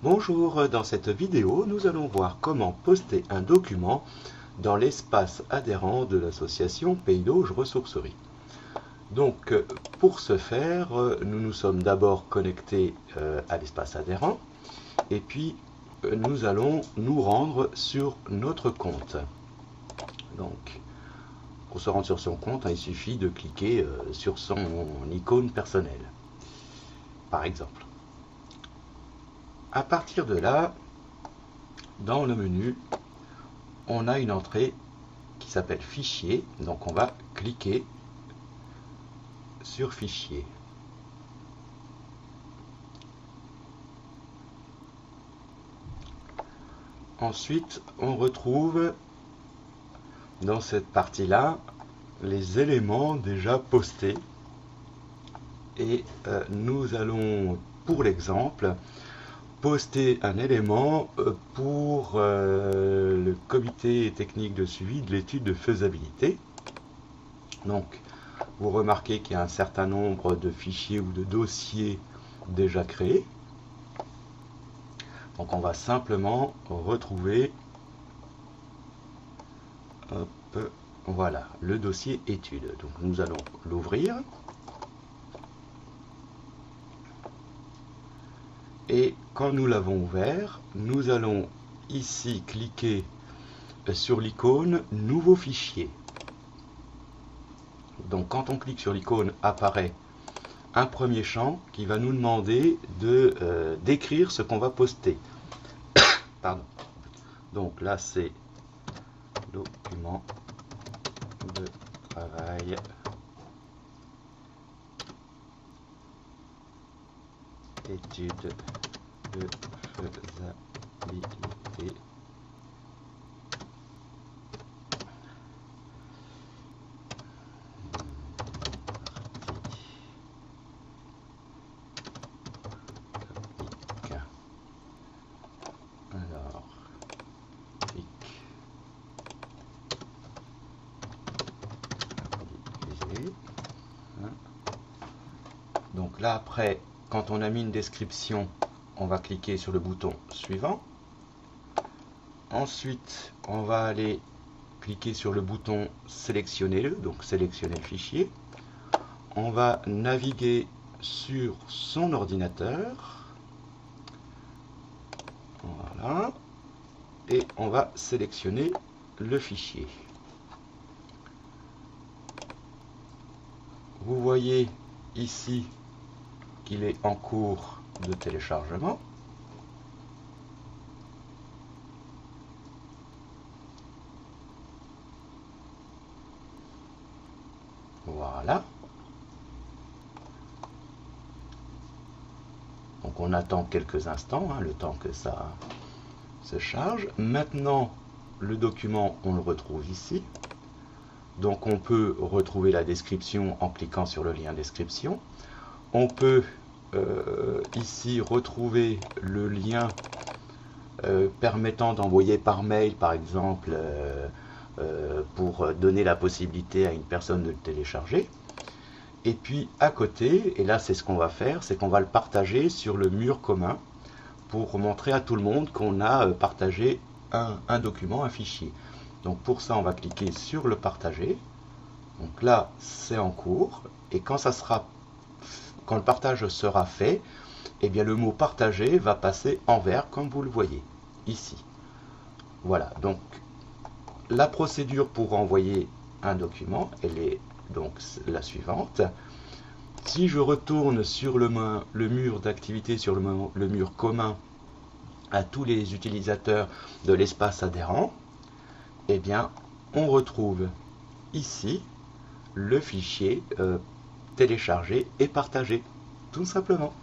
Bonjour, dans cette vidéo, nous allons voir comment poster un document dans l'espace adhérent de l'association Pays d'Auge Ressourcerie. Donc, pour ce faire, nous nous sommes d'abord connectés à l'espace adhérent et puis nous allons nous rendre sur notre compte. Donc, pour se rendre sur son compte, il suffit de cliquer sur son icône personnelle, par exemple. À partir de là, dans le menu, on a une entrée qui s'appelle Fichier. Donc on va cliquer sur Fichier. Ensuite, on retrouve dans cette partie-là les éléments déjà postés. Et nous allons, pour l'exemple, poster un élément pour le comité technique de suivi de l'étude de faisabilité. Donc, vous remarquez qu'il y a un certain nombre de fichiers ou de dossiers déjà créés. Donc, on va simplement retrouver voilà, le dossier étude. Donc, nous allons l'ouvrir. Et quand nous l'avons ouvert, nous allons ici cliquer sur l'icône Nouveau fichier. Donc quand on clique sur l'icône, apparaît un premier champ qui va nous demander d'écrire ce qu'on va poster. Pardon. Donc là c'est document de travail. Étude de faisabilité. Alors, clic. Donc là après, quand on a mis une description, on va cliquer sur le bouton suivant. Ensuite, on va aller cliquer sur le bouton sélectionnez-le, donc sélectionner le fichier. On va naviguer sur son ordinateur. Voilà. Et on va sélectionner le fichier. Vous voyez ici qu'il est en cours de téléchargement. Voilà. Donc on attend quelques instants, le temps que ça se charge. Maintenant, le document, on le retrouve ici. Donc on peut retrouver la description en cliquant sur le lien description. On peut ici retrouver le lien permettant d'envoyer par mail, par exemple, pour donner la possibilité à une personne de le télécharger. Et puis à côté, et là c'est ce qu'on va faire, c'est qu'on va le partager sur le mur commun pour montrer à tout le monde qu'on a partagé un document, un fichier. Donc pour ça, on va cliquer sur le partager. Donc là, c'est en cours. Et quand le partage sera fait, eh bien le mot partager va passer en vert, comme vous le voyez ici. Voilà, donc la procédure pour envoyer un document, elle est donc la suivante. Si je retourne sur le mur d'activité, sur le mur commun à tous les utilisateurs de l'espace adhérent, eh bien, on retrouve ici le fichier téléchargé et partagé, tout simplement.